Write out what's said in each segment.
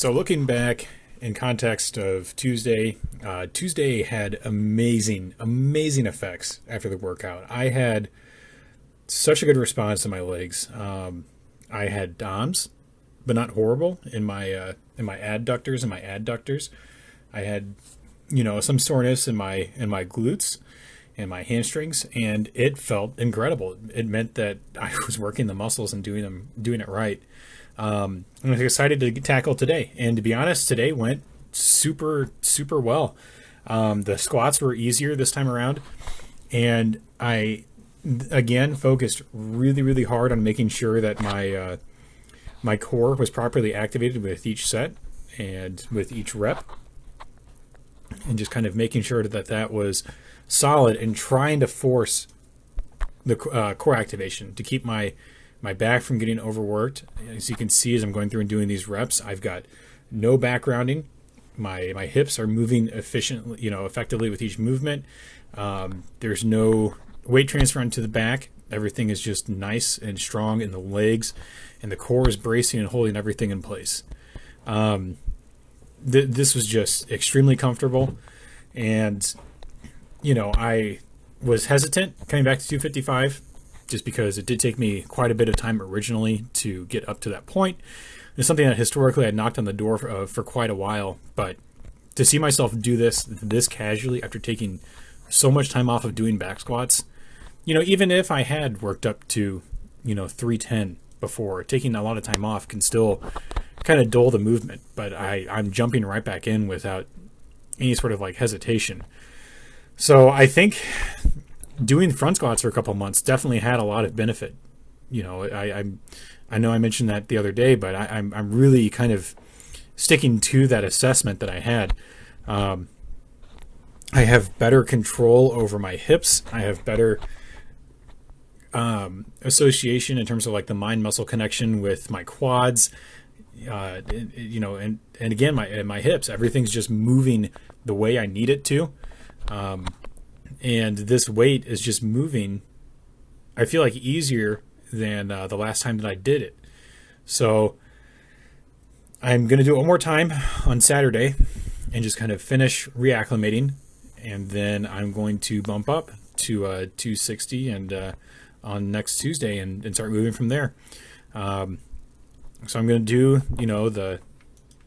So looking back in context of Tuesday, Tuesday had amazing effects after the workout. I had such a good response to my legs. I had DOMs, but not horrible in my adductors and my adductors. I had some soreness in my glutes and my hamstrings, and it felt incredible. It meant that I was working the muscles and doing it right. I'm excited to tackle today. And to be honest, today went super well. The squats were easier this time around, and I again focused really hard on making sure that my core was properly activated with each set and with each rep, and just kind of making sure that was solid and trying to force the core activation to keep my back from getting overworked. As you can see, as I'm going through and doing these reps, I've got no back rounding. My hips are moving effectively with each movement. There's no weight transfer onto the back. Everything is just nice and strong in the legs, and the core is bracing and holding everything in place. This was just extremely comfortable, and I was hesitant coming back to 255 just because it did take me quite a bit of time originally to get up to that point. It's something that historically I knocked on the door for quite a while, but to see myself do this casually after taking so much time off of doing back squats, even if I had worked up to 310 before, taking a lot of time off can still kind of dull the movement, but I'm jumping right back in without any sort of hesitation. So I think doing front squats for a couple months definitely had a lot of benefit. I know I mentioned that the other day, but I'm really kind of sticking to that assessment that I had. I have better control over my hips. I have better association in terms of the mind muscle connection with my quads. And again, my hips, everything's just moving the way I need it to. And this weight is just moving, I feel like, easier than the last time that I did it. So I'm going to do it one more time on Saturday and just kind of finish reacclimating. And then I'm going to bump up to 260 and on next Tuesday and start moving from there. So I'm going to do, the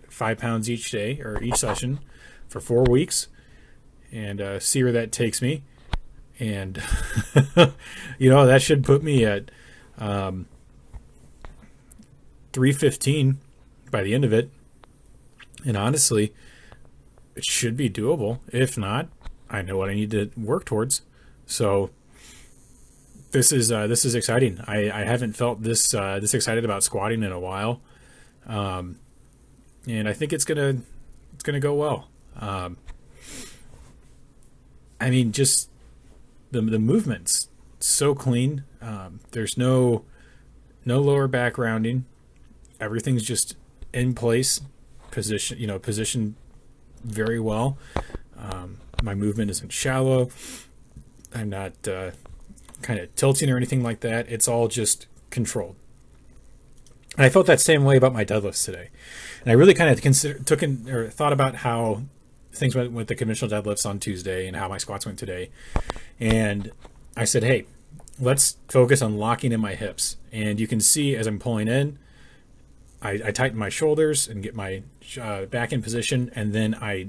5 pounds each day or each session for 4 weeks and see where that takes me. And, that should put me at 315 by the end of it. And honestly, it should be doable. If not, I know what I need to work towards. So this is exciting. I haven't felt this excited about squatting in a while, and I think it's gonna go well. Just the movement's so clean. There's no lower back rounding. Everything's just in place, positioned very well. My movement isn't shallow. I'm not kind of tilting or anything like that. It's all just controlled. And I felt that same way about my deadlifts today. And I really kind of thought about how things went with the conventional deadlifts on Tuesday and how my squats went today. And I said, hey, let's focus on locking in my hips. And you can see as I'm pulling in, I tighten my shoulders and get my back in position, and then I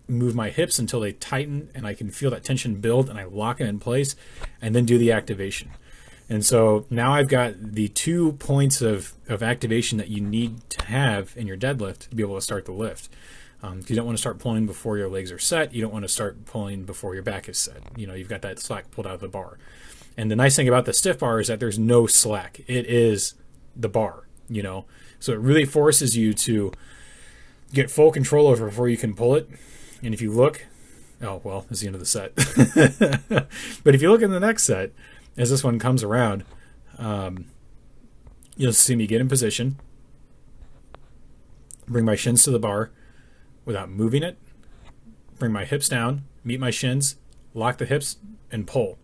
move my hips until they tighten and I can feel that tension build, and I lock it in place and then do the activation. And so now I've got the 2 points of activation that you need to have in your deadlift to be able to start the lift. You don't want to start pulling before your legs are set. You don't want to start pulling before your back is set. You've got that slack pulled out of the bar. And the nice thing about the stiff bar is that there's no slack. It is the bar, So it really forces you to get full control over it before you can pull it. And if you look, it's the end of the set. But if you look in the next set, as this one comes around, you'll see me get in position, bring my shins to the bar without moving it, bring my hips down, meet my shins, lock the hips, and pull.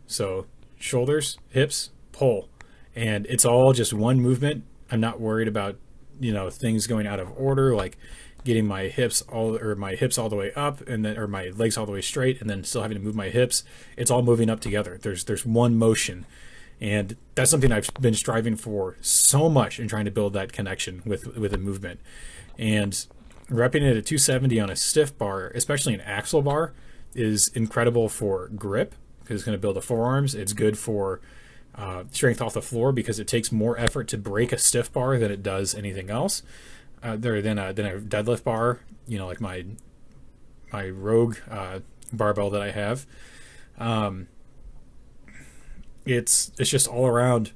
So shoulders, hips, pull. And it's all just one movement. I'm not worried about things going out of order, like getting my hips all the way up, and then, or my legs all the way straight, and then still having to move my hips. It's all moving up together. There's one motion, and that's something I've been striving for so much in trying to build that connection with a movement. And repping it at 270 on a stiff bar, especially an axle bar, is incredible for grip because it's going to build the forearms. It's good for strength off the floor because it takes more effort to break a stiff bar than it does anything else. Than a deadlift bar, like my Rogue barbell that I have. It's just all around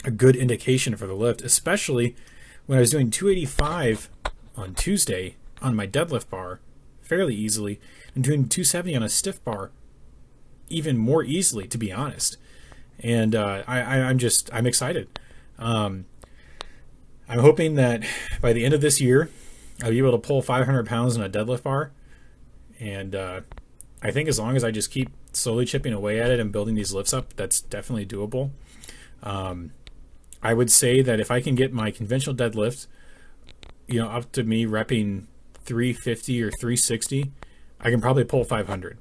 a good indication for the lift, especially when I was doing 285 on Tuesday on my deadlift bar fairly easily, and doing 270 on a stiff bar even more easily, to be honest. And I'm excited. I'm hoping that by the end of this year, I'll be able to pull 500 pounds on a deadlift bar. And I think as long as I just keep slowly chipping away at it and building these lifts up, that's definitely doable. I would say that if I can get my conventional deadlift, up to me repping 350 or 360, I can probably pull 500.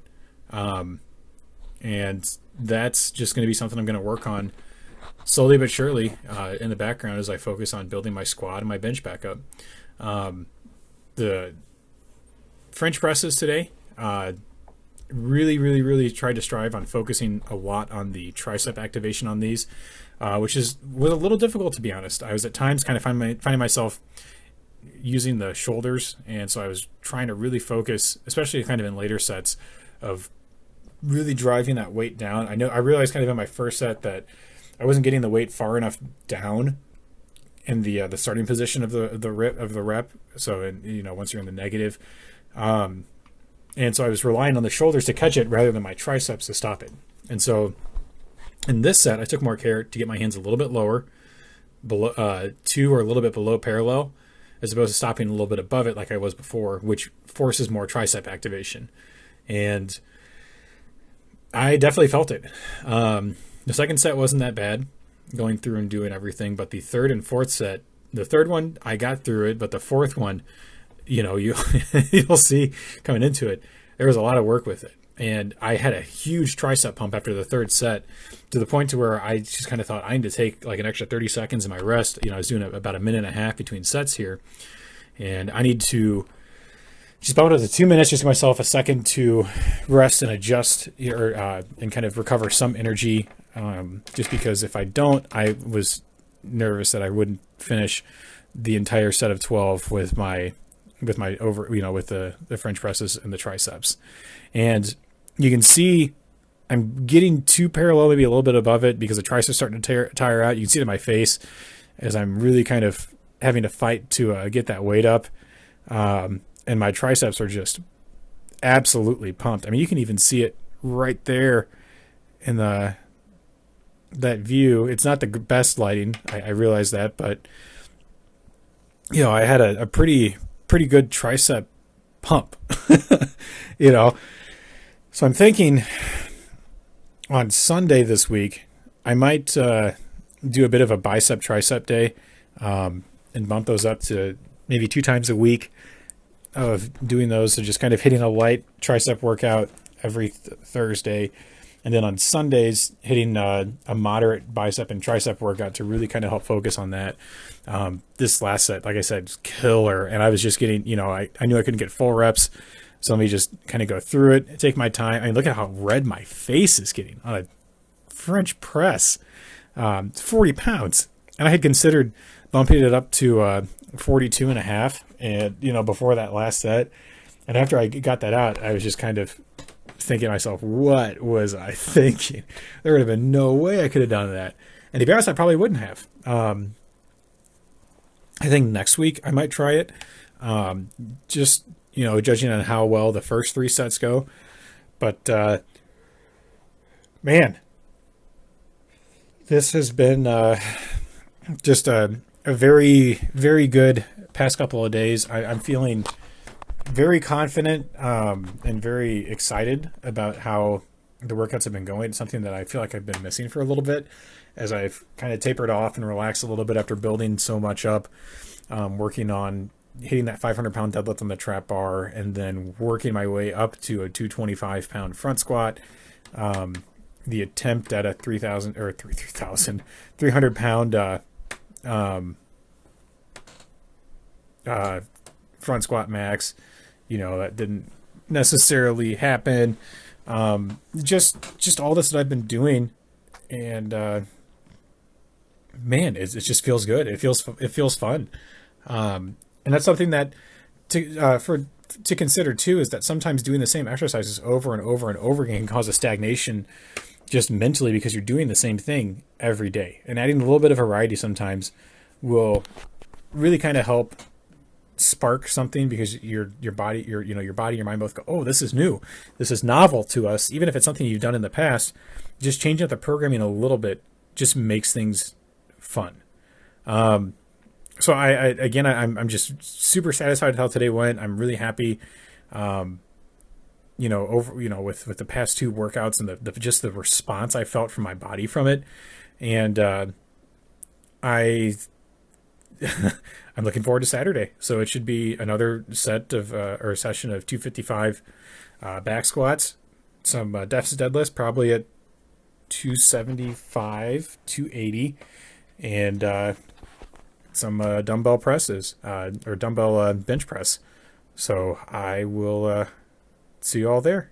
And that's just going to be something I'm going to work on slowly but surely in the background as I focus on building my squat and my bench back up. The French presses today, really tried to strive on focusing a lot on the tricep activation on these, which was a little difficult, to be honest. I was at times kind of finding myself using the shoulders, and so I was trying to really focus, especially kind of in later sets, of really driving that weight down. I realized kind of in my first set that I wasn't getting the weight far enough down in the starting position of the rep. So once you're in the negative, and so I was relying on the shoulders to catch it rather than my triceps to stop it. And so in this set, I took more care to get my hands a little bit lower, below to or a little bit below parallel, as opposed to stopping a little bit above it like I was before, which forces more tricep activation. And I definitely felt it. The second set wasn't that bad, going through and doing everything, but the third and fourth set, the third one I got through it, but the fourth one, you'll see coming into it, there was a lot of work with it. And I had a huge tricep pump after the third set, to the point to where I just kind of thought I need to take like an extra 30 seconds in my rest. I was doing about a minute and a half between sets here, and I need to just bump it up to 2 minutes, just give myself a second to rest and adjust and kind of recover some energy. Just because if I don't, I was nervous that I wouldn't finish the entire set of 12 with my over, with the French presses and the triceps. And you can see I'm getting too parallel, maybe a little bit above it, because the triceps starting to tire out. You can see it in my face as I'm really kind of having to fight to get that weight up. And my triceps are just absolutely pumped. I mean, you can even see it right there in that view. It's not the best lighting, I realize that, but I had a pretty good tricep pump. So I'm thinking on Sunday this week I might do a bit of a bicep tricep day, and bump those up to maybe 2 times a week of doing those. So just kind of hitting a light tricep workout every Thursday, and then on Sundays hitting a moderate bicep and tricep workout to really kind of help focus on that. This last set, like I said, was killer, and I was just getting, I knew I couldn't get full reps, so let me just kind of go through it, take my time. I mean, look at how red my face is getting on a French press. 40 pounds, and I had considered bumping it up to 42 and a half, and before that last set. And after I got that out, I was just kind of thinking to myself, what was I thinking? There would have been no way I could have done that. And to be honest, I probably wouldn't have. I think next week I might try it, just judging on how well the first 3 sets go. But man, this has been just a very, very good past couple of days. I'm feeling very confident and very excited about how the workouts have been going. It's something that I feel like I've been missing for a little bit. as I've kind of tapered off and relaxed a little bit after building so much up, working on hitting that 500-pound deadlift on the trap bar, and then working my way up to a 225-pound front squat. The attempt at a 300-pound front squat max, that didn't necessarily happen. Just all this that I've been doing, and man, it just feels good. It feels fun, and that's something that to consider too, is that sometimes doing the same exercises over and over and over again can cause a stagnation just mentally, because you're doing the same thing every day. And adding a little bit of variety sometimes will really kind of help spark something, because your body, your body, your mind both go, oh, this is new, this is novel to us. Even if it's something you've done in the past, just changing up the programming a little bit just makes things fun. So I'm just super satisfied with how today went. I'm really happy, with the past two workouts, and the just the response I felt from my body from it. And I I'm looking forward to Saturday. So it should be another set of or session of 255 back squats, some deficit deadlifts, probably at 275, 280, and some dumbbell presses or dumbbell bench press. So I will see you all there.